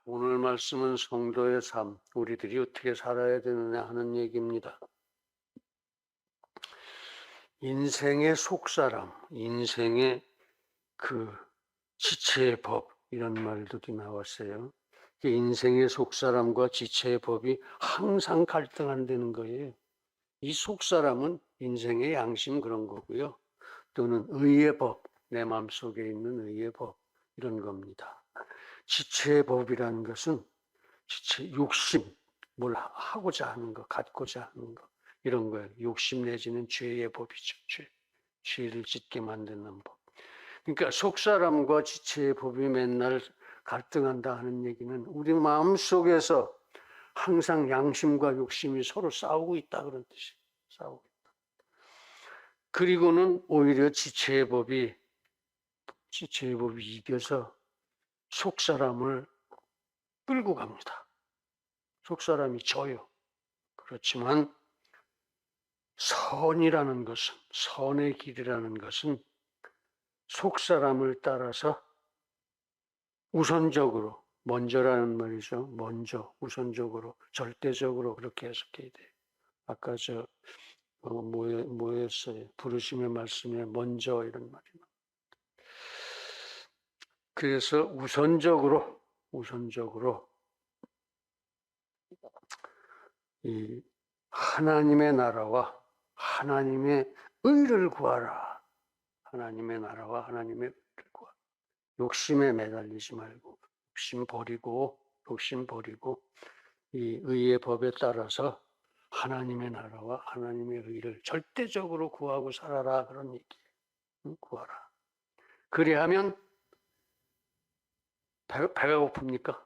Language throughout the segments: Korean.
오늘 말씀은 성도의 삶, 우리들이 어떻게 살아야 되느냐 하는 얘기입니다. 인생의 속사람, 인생의 그 지체의 법, 이런 말들이 나왔어요. 인생의 속사람과 지체의 법이 항상 갈등한다는 거예요. 이 속사람은 인생의 양심 그런 거고요. 또는 의의 법, 내 마음속에 있는 의의 법, 이런 겁니다. 지체의 법이라는 것은 지체, 욕심, 뭘 하고자 하는 거, 갖고자 하는 거, 이런 거예요. 욕심 내지는 죄의 법이죠. 죄를 짓게 만드는 법. 그러니까 속사람과 지체의 법이 맨날 갈등한다 하는 얘기는 우리 마음속에서 항상 양심과 욕심이 서로 싸우고 있다 그런 뜻이에요. 싸우고 있다. 그리고는 오히려 지체의 법이 이겨서 속사람을 끌고 갑니다. 속사람이 져요. 그렇지만 선이라는 것은, 선의 길이라는 것은 속사람을 따라서 우선적으로, 먼저라는 말이죠. 먼저, 우선적으로, 절대적으로 그렇게 해석해야 돼요. 아까 뭐였어요? 부르심의 말씀에 먼저 이런 말이 나와요. 그래서 우선적으로 이 하나님의 나라와 하나님의 의를 구하라. 하나님의 나라와 하나님의 의를 구하라. 욕심에 매달리지 말고 욕심 버리고 이 의의 법에 따라서 하나님의 나라와 하나님의 의를 절대적으로 구하고 살아라 그런 얘기예요. 구하라. 그리하면 배가 고픕니까?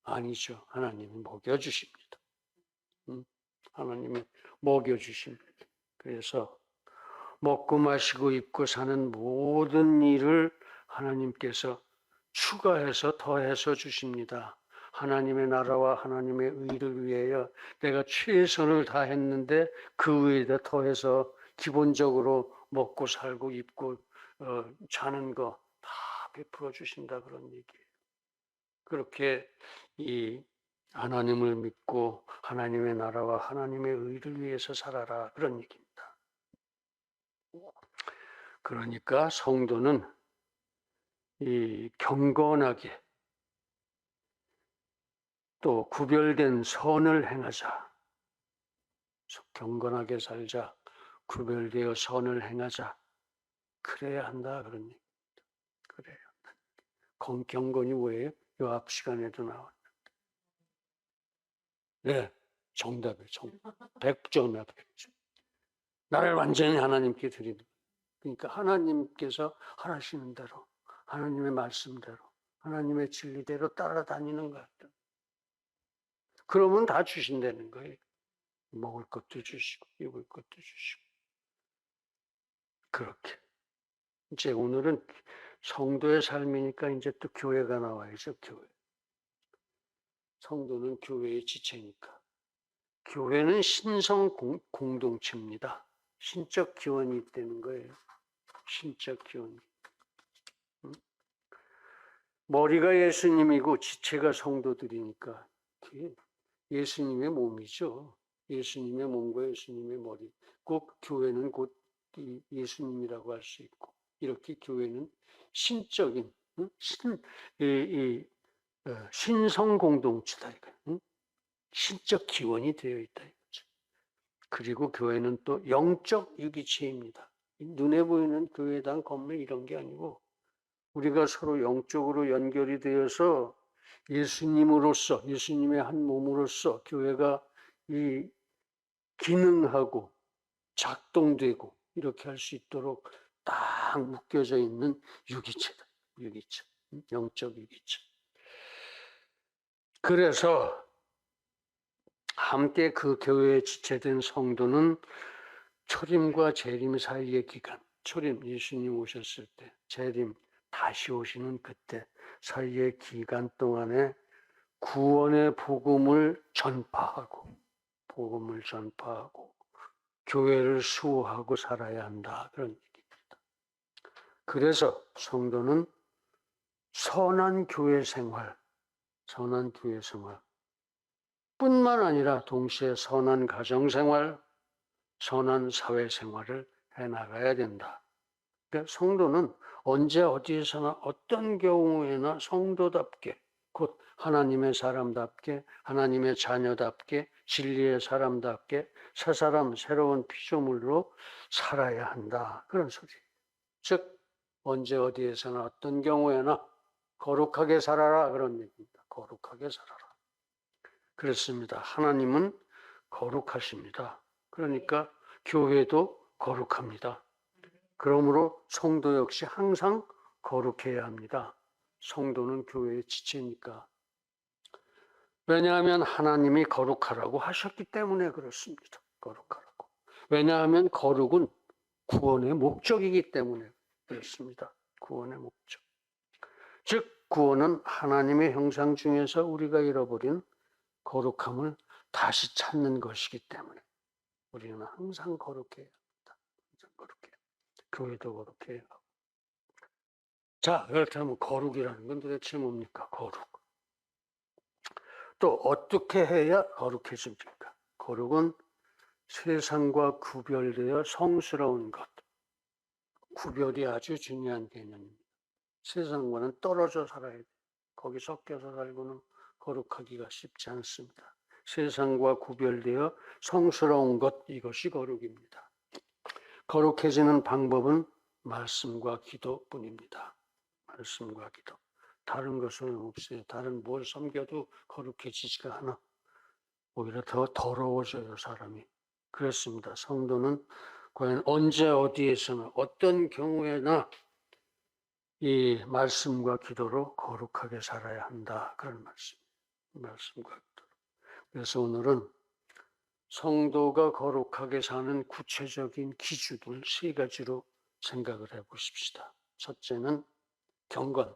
아니죠. 하나님이 먹여주십니다. 하나님이 먹여주십니다. 그래서 먹고 마시고 입고 사는 모든 일을 하나님께서 추가해서 더해서 주십니다. 하나님의 나라와 하나님의 의를 위하여 내가 최선을 다했는데 그 위에다 더해서 기본적으로 먹고 살고 입고 자는 거 다 베풀어 주신다 그런 얘기예요. 그렇게 이 하나님을 믿고 하나님의 나라와 하나님의 의를 위해서 살아라 그런 얘기입니다. 그러니까 성도는 이 경건하게 또 구별된 선을 행하자. 경건하게 살자. 구별되어 선을 행하자. 그래야 한다 그런 얘기입니다. 그래야 한다. 경건이 뭐예요? 요 앞 시간에도 나왔는데. 네, 정답이에요. 100점이야. 100점. 나를 완전히 하나님께 드리는 거예요. 그러니까 하나님께서 하시는 대로 하나님의 말씀대로 하나님의 진리대로 따라다니는 것 같아요. 그러면 다 주신다는 거예요. 먹을 것도 주시고 입을 것도 주시고. 그렇게 이제 오늘은 성도의 삶이니까 이제 또 교회가 나와야죠. 교회. 성도는 교회의 지체니까. 교회는 신성 공동체입니다. 신적 기원이 있다는 거예요. 신적 기원이. 머리가 예수님이고 지체가 성도들이니까 예수님의 몸이죠. 예수님의 몸과 예수님의 머리. 꼭 교회는 곧 예수님이라고 할 수 있고 이렇게 교회는 신적인 신성 공동체다 이거. 신적 기원이 되어 있다 이거죠. 그리고 교회는 또 영적 유기체입니다. 눈에 보이는 교회당 건물 이런 게 아니고 우리가 서로 영적으로 연결이 되어서 예수님으로서 예수님의 한 몸으로서 교회가 이 기능하고 작동되고 이렇게 할 수 있도록 딱 묶여져 있는 유기체다. 유기체. 영적 유기체. 그래서 함께 그 교회에 지체된 성도는 초림과 재림 사이의 기간, 초림 예수님 오셨을 때, 재림 다시 오시는 그때 사이의 기간 동안에 구원의 복음을 전파하고 교회를 수호하고 살아야 한다 그런 얘기입니다. 그래서 성도는 선한 교회 생활, 선한 교회 생활 뿐만 아니라 동시에 선한 가정생활, 선한 사회생활을 해나가야 된다. 그러니까 성도는 언제 어디에서나 어떤 경우에나 성도답게 곧 하나님의 사람답게 하나님의 자녀답게 진리의 사람답게 새 사람 새로운 피조물로 살아야 한다. 그런 소리. 즉 언제 어디에서나 어떤 경우에나 거룩하게 살아라 그런 얘기입니다. 거룩하게 살아라. 그렇습니다. 하나님은 거룩하십니다. 그러니까 교회도 거룩합니다. 그러므로 성도 역시 항상 거룩해야 합니다. 성도는 교회의 지체니까. 왜냐하면 하나님이 거룩하라고 하셨기 때문에 그렇습니다. 거룩하라고. 왜냐하면 거룩은 구원의 목적이기 때문에 그렇습니다. 구원의 목적. 즉 구원은 하나님의 형상 중에서 우리가 잃어버린 거룩함을 다시 찾는 것이기 때문에 우리는 항상 거룩해야 합니다. 항상 거룩해야 합니다. 교회도 거룩해야 하고. 자, 그렇다면 거룩이라는 건 도대체 뭡니까? 거룩. 또 어떻게 해야 거룩해집니까? 거룩은 세상과 구별되어 성스러운 것. 구별이 아주 중요한 개념입니다. 세상과는 떨어져 살아야 돼. 거기 섞여서 살고는 거룩하기가 쉽지 않습니다. 세상과 구별되어 성스러운 것, 이것이 거룩입니다. 거룩해지는 방법은 말씀과 기도뿐입니다. 말씀과 기도. 다른 것은 없어요. 다른 뭘 섬겨도 거룩해지지가 않아. 오히려 더 더러워져요, 사람이. 그렇습니다. 성도는 과연 언제 어디에서나 어떤 경우에나 이 말씀과 기도로 거룩하게 살아야 한다. 그런 말씀과 기도로. 그래서 오늘은 성도가 거룩하게 사는 구체적인 기준을 세 가지로 생각을 해보십시다. 첫째는 경건,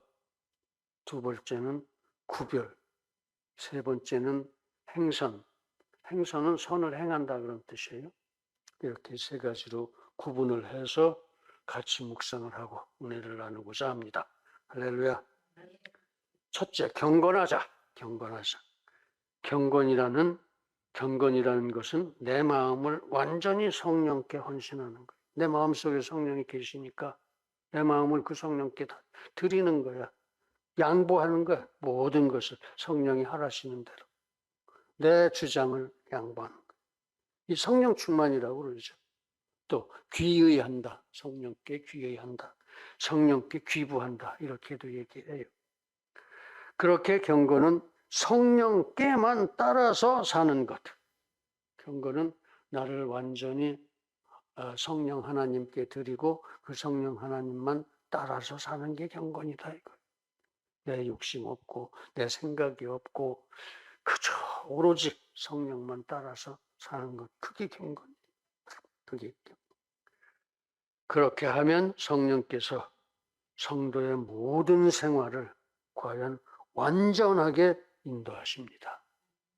두 번째는 구별, 세 번째는 행선. 행선은 선을 행한다 그런 뜻이에요. 이렇게 세 가지로 구분을 해서 같이 묵상을 하고 은혜를 나누고자 합니다. 할렐루야. 첫째, 경건하자. 경건하자. 경건이라는 것은 내 마음을 완전히 성령께 헌신하는 거예요. 내 마음속에 성령이 계시니까 내 마음을 그 성령께 드리는 거야. 양보하는 거야. 모든 것을 성령이 하라시는 대로. 내 주장을 양보하는 거야. 이 성령 충만이라고 그러죠. 또 귀의한다. 성령께 귀의한다. 성령께 귀부한다. 이렇게도 얘기해요. 그렇게 경건은 성령께만 따라서 사는 것. 경건은 나를 완전히 성령 하나님께 드리고 그 성령 하나님만 따라서 사는 게 경건이다 이거. 내 욕심 없고 내 생각이 없고 그저 오로지 성령만 따라서 사는 것. 그게 경건이에요. 그게 경건. 그렇게 하면 성령께서 성도의 모든 생활을 과연 완전하게 인도하십니다.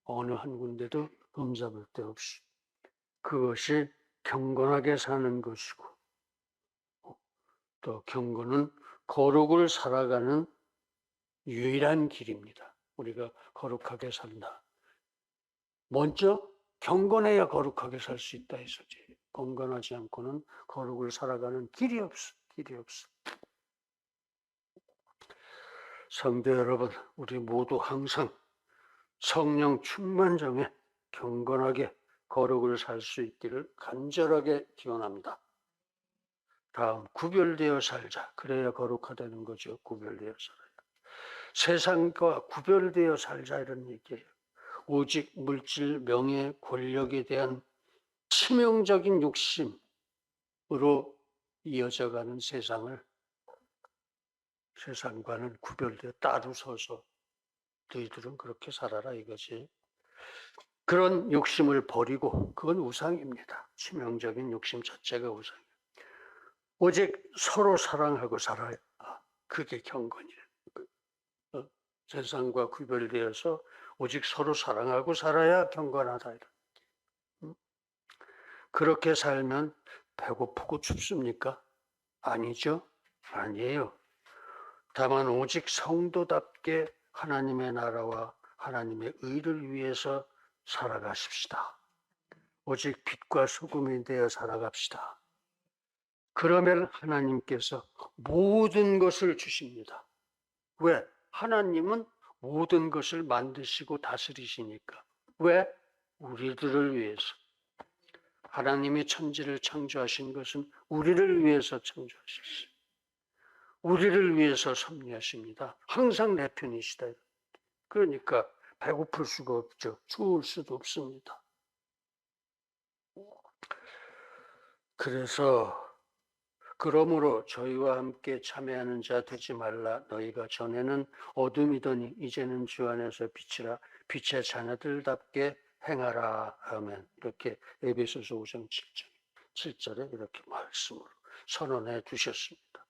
어느 한 군데도 흠잡을 데 없이. 그것이 경건하게 사는 것이고 또 경건은 거룩을 살아가는 유일한 길입니다. 우리가 거룩하게 산다. 먼저 경건해야 거룩하게 살 수 있다 이 소리예요. 경건하지 않고는 거룩을 살아가는 길이 없어. 길이 없어. 성도 여러분, 우리 모두 항상 성령 충만정에 경건하게 거룩을 살 수 있기를 간절하게 기원합니다. 다음, 구별되어 살자. 그래야 거룩하다는 거죠. 구별되어 살아야. 세상과 구별되어 살자 이런 얘기예요. 오직 물질, 명예, 권력에 대한 치명적인 욕심으로 이어져가는 세상과는 구별되어 따로 서서 너희들은 그렇게 살아라 이거지. 그런 욕심을 버리고 그건 우상입니다. 치명적인 욕심 자체가 우상이에요. 오직 서로 사랑하고 살아야 그게 경건이에요. 세상과 구별되어서 오직 서로 사랑하고 살아야 경건하다. 그렇게 살면 배고프고 춥습니까? 아니죠. 아니에요. 다만 오직 성도답게 하나님의 나라와 하나님의 의를 위해서 살아가십시다. 오직 빛과 소금이 되어 살아갑시다. 그러면 하나님께서 모든 것을 주십니다. 왜? 하나님은 모든 것을 만드시고 다스리시니까. 왜? 우리들을 위해서. 하나님이 천지를 창조하신 것은 우리를 위해서 창조하셨어요. 우리를 위해서 섭리하십니다. 항상 내 편이시다. 그러니까 배고플 수가 없죠. 추울 수도 없습니다. 그래서 그러므로 저희와 함께 참여하는 자 되지 말라. 너희가 전에는 어둠이더니 이제는 주 안에서 빛이라. 빛의 자녀들답게 행하라 하면 이렇게 에베소서 5장 7절에 이렇게 말씀으로 선언해 두셨습니다.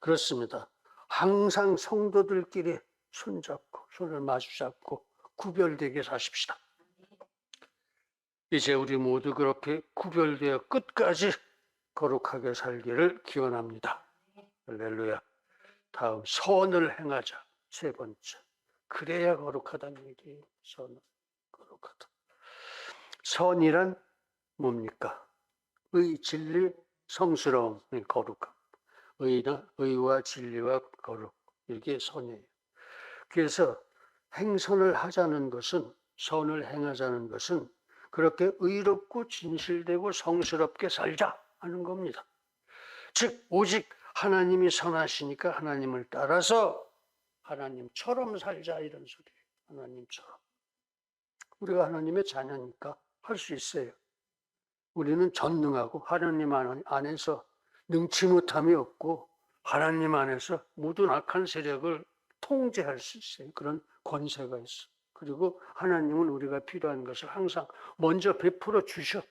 그렇습니다. 항상 성도들끼리 손잡고 손을 마주 잡고 구별되게 사십시다. 이제 우리 모두 그렇게 구별되어 끝까지 거룩하게 살기를 기원합니다. 할렐루야. 다음 선을 행하자. 세 번째. 그래야 거룩하다는 얘기예요. 선을 거룩하다. 선이란 뭡니까? 의, 진리, 성스러움, 거룩함. 의와 진리와 거룩. 이게 선이에요. 그래서 행선을 하자는 것은, 선을 행하자는 것은 그렇게 의롭고 진실되고 성스럽게 살자 하는 겁니다. 즉 오직 하나님이 선하시니까 하나님을 따라서 하나님처럼 살자 이런 소리예요. 하나님처럼. 우리가 하나님의 자녀니까 할 수 있어요. 우리는 전능하고 하나님 안에서 능치 못함이 없고 하나님 안에서 모든 악한 세력을 통제할 수 있어요. 그런 권세가 있어. 그리고 하나님은 우리가 필요한 것을 항상 먼저 베풀어 주셔.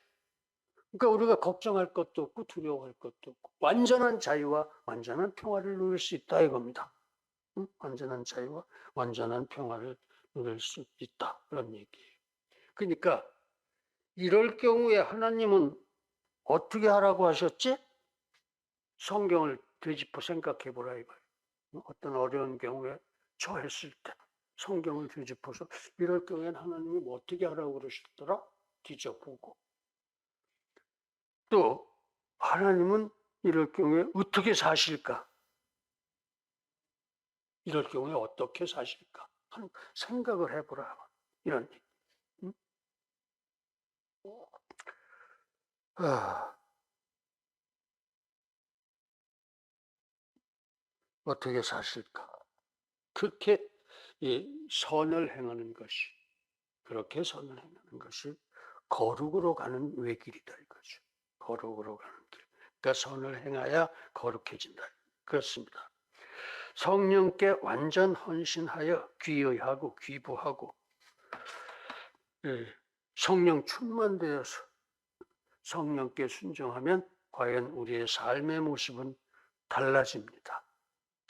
그러니까 우리가 걱정할 것도 없고 두려워할 것도 없고 완전한 자유와 완전한 평화를 누릴 수 있다 이겁니다. 응? 완전한 자유와 완전한 평화를 누릴 수 있다 그런 얘기예요. 그러니까 이럴 경우에 하나님은 어떻게 하라고 하셨지? 성경을 되짚어 생각해 보라 이거예요. 어떤 어려운 경우에 처했을 때 성경을 되짚어서 이럴 경우에는 하나님이 뭐 어떻게 하라고 그러셨더라? 뒤져보고 또 하나님은 이럴 경우에 어떻게 사실까? 이럴 경우에 어떻게 사실까? 하는 생각을 해보라. 이런 얘기. 응? 어떻게 사실까? 그렇게 선을 행하는 것이 그렇게 선을 행하는 것이 거룩으로 가는 외길이다 이거죠. 거룩으로 가는 길. 그러니까 선을 행하여 거룩해진다. 그렇습니다. 성령께 완전 헌신하여 귀의하고 귀부하고 성령 충만되어서 성령께 순종하면 과연 우리의 삶의 모습은 달라집니다.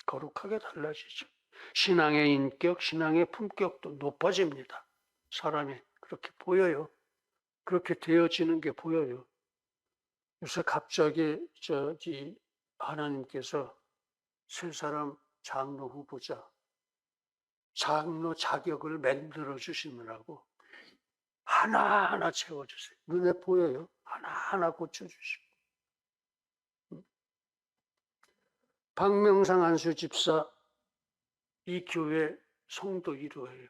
거룩하게 달라지죠. 신앙의 인격, 신앙의 품격도 높아집니다. 사람이 그렇게 보여요. 그렇게 되어지는 게 보여요. 그래서 갑자기 하나님께서 세 사람 장로 후보자, 장로 자격을 만들어 주시느라고 하나하나 채워주세요. 눈에 보여요. 하나하나 고쳐주시고. 박명상 안수 집사 이 교회 성도 1호예요.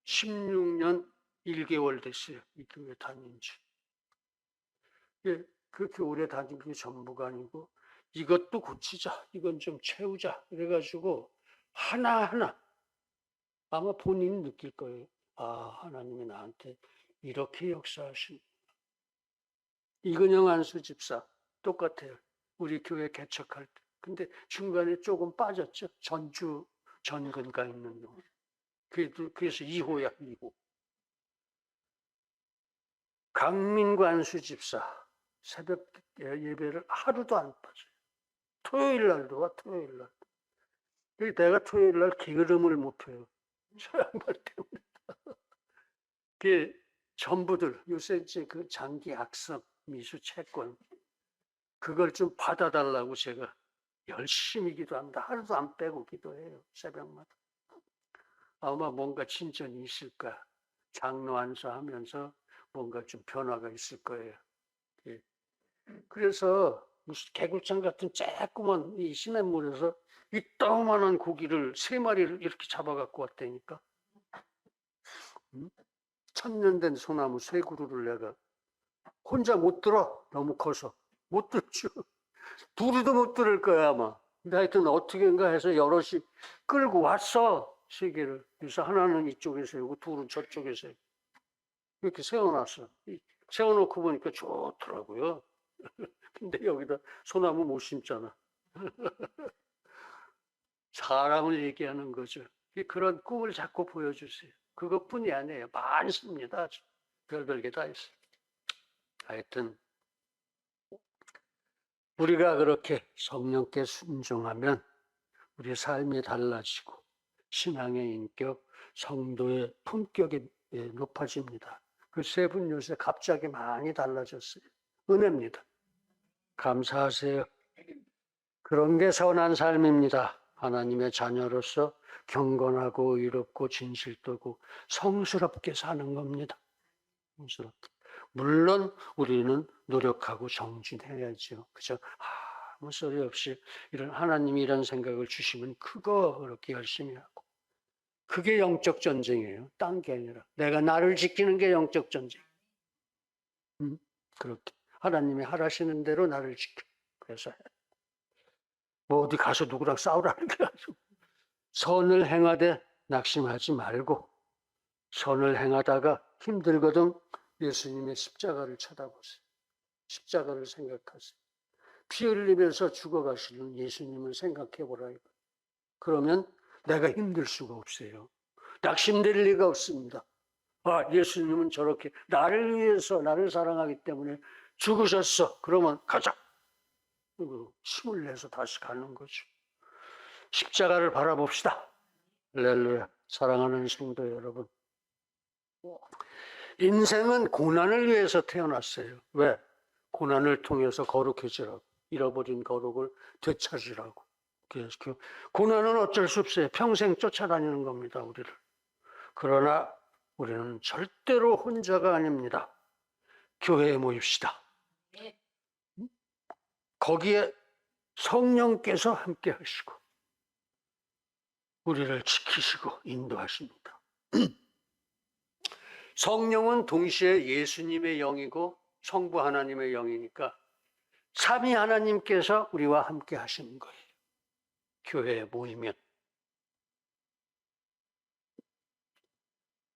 16년 1개월 됐어요. 이 교회 다닌 지. 그렇게 오래 다닌 게 전부가 아니고 이것도 고치자, 이건 좀 채우자 이래가지고 하나하나 아마 본인이 느낄 거예요. 아, 하나님이 나한테 이렇게 역사하신. 이근영 안수 집사 똑같아요. 우리 교회 개척할 때. 근데 중간에 조금 빠졌죠. 전근가 있는 놈. 그래서 2호야, 2호. 강민구 안수 집사 새벽 예배를 하루도 안 빠져요. 토요일 날도 와, 토요일 날. 내가 토요일 날 게으름을 못 펴요. 저 양반 때문에. 그 전부들 요새 이제 그 장기 학습 미수 채권 그걸 좀 받아달라고 제가 열심히 기도합니다. 하루도 안 빼고 기도해요. 새벽마다. 아마 뭔가 진전이 있을 거야. 장로 안수하면서 뭔가 좀 변화가 있을 거예요. 예. 그래서 무슨 개굴장 같은 쬐끄만 이 시냇물에서 이따만한 고기를 3마리를 이렇게 잡아갖고 왔다니까. 1000년 된 소나무 3그루를 내가 혼자 못 들어. 너무 커서 못 들죠. 둘이도 못 들을 거야 아마. 근데 하여튼 어떻게인가 해서 여럿이 끌고 왔어. 3개를. 그래서 하나는 이쪽에 세우고 둘은 저쪽에 세우고 이렇게 세워놨어. 세워놓고 보니까 좋더라고요. 근데 여기다 소나무 못 심잖아. 사람을 얘기하는 거죠. 그런 꿈을 자꾸 보여주세요. 그것뿐이 아니에요. 많습니다. 별별 게 다 있어요. 하여튼 우리가 그렇게 성령께 순종하면 우리의 삶이 달라지고 신앙의 인격, 성도의 품격이 높아집니다. 그 3분 요새 갑자기 많이 달라졌어요. 은혜입니다. 감사하세요. 그런 게 선한 삶입니다. 하나님의 자녀로서 경건하고 의롭고 진실되고 성스럽게 사는 겁니다. 성스럽게. 물론 우리는 노력하고 정진해야죠. 그죠? 아무 소리 없이 이런 하나님이 이런 생각을 주시면 그거 그렇게 열심히 하고. 그게 영적 전쟁이에요. 딴 게 아니라. 내가 나를 지키는 게 영적 전쟁. 그렇게. 하나님이 하라시는 대로 나를 지켜. 그래서 뭐 어디 가서 누구랑 싸우라는 게 아니고 선을 행하되 낙심하지 말고 선을 행하다가 힘들거든 예수님의 십자가를 쳐다보세요. 십자가를 생각하세요. 피 흘리면서 죽어가시는 예수님을 생각해보라. 그러면 내가 힘들 수가 없어요. 낙심될 리가 없습니다. 아, 예수님은 저렇게 나를 위해서 나를 사랑하기 때문에 죽으셨어. 그러면 가자. 힘을 내서 다시 가는 거죠. 십자가를 바라봅시다. 할렐루야. 사랑하는 성도 여러분. 인생은 고난을 위해서 태어났어요. 왜? 고난을 통해서 거룩해지라고. 잃어버린 거룩을 되찾으라고. 그래서 고난은 어쩔 수 없어요. 평생 쫓아다니는 겁니다. 우리를. 그러나 우리는 절대로 혼자가 아닙니다. 교회에 모입시다. 거기에 성령께서 함께 하시고 우리를 지키시고 인도하십니다. 성령은 동시에 예수님의 영이고 성부 하나님의 영이니까 삼위 하나님께서 우리와 함께 하시는 거예요. 교회에 모이면.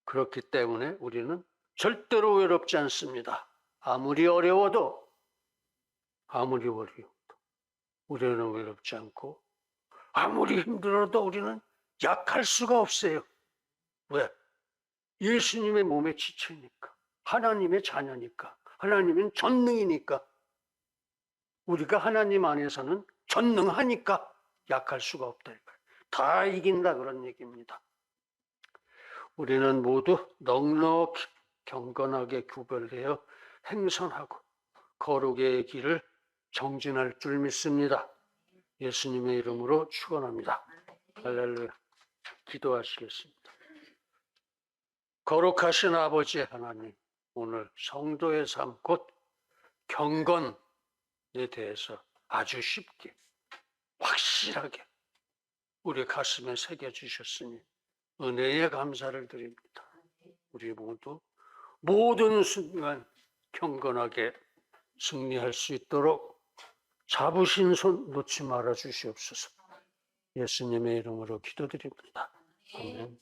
그렇기 때문에 우리는 절대로 외롭지 않습니다. 아무리 어려워도 우리는 외롭지 않고 아무리 힘들어도 우리는 약할 수가 없어요. 왜? 예수님의 몸에 지체니까. 하나님의 자녀니까. 하나님은 전능이니까. 우리가 하나님 안에서는 전능하니까 약할 수가 없다. 다 이긴다 그런 얘기입니다. 우리는 모두 넉넉히 경건하게 구별되어 행선하고 거룩의 길을 정진할 줄 믿습니다. 예수님의 이름으로 축원합니다. 할렐루야. 기도하시겠습니다. 거룩하신 아버지 하나님, 오늘 성도의 삶 곧 경건에 대해서 아주 쉽게 확실하게 우리 가슴에 새겨주셨으니 은혜에 감사를 드립니다. 우리 모두 모든 순간 경건하게 승리할 수 있도록 잡으신 손 놓지 말아 주시옵소서. 예수님의 이름으로 기도드립니다. 아멘.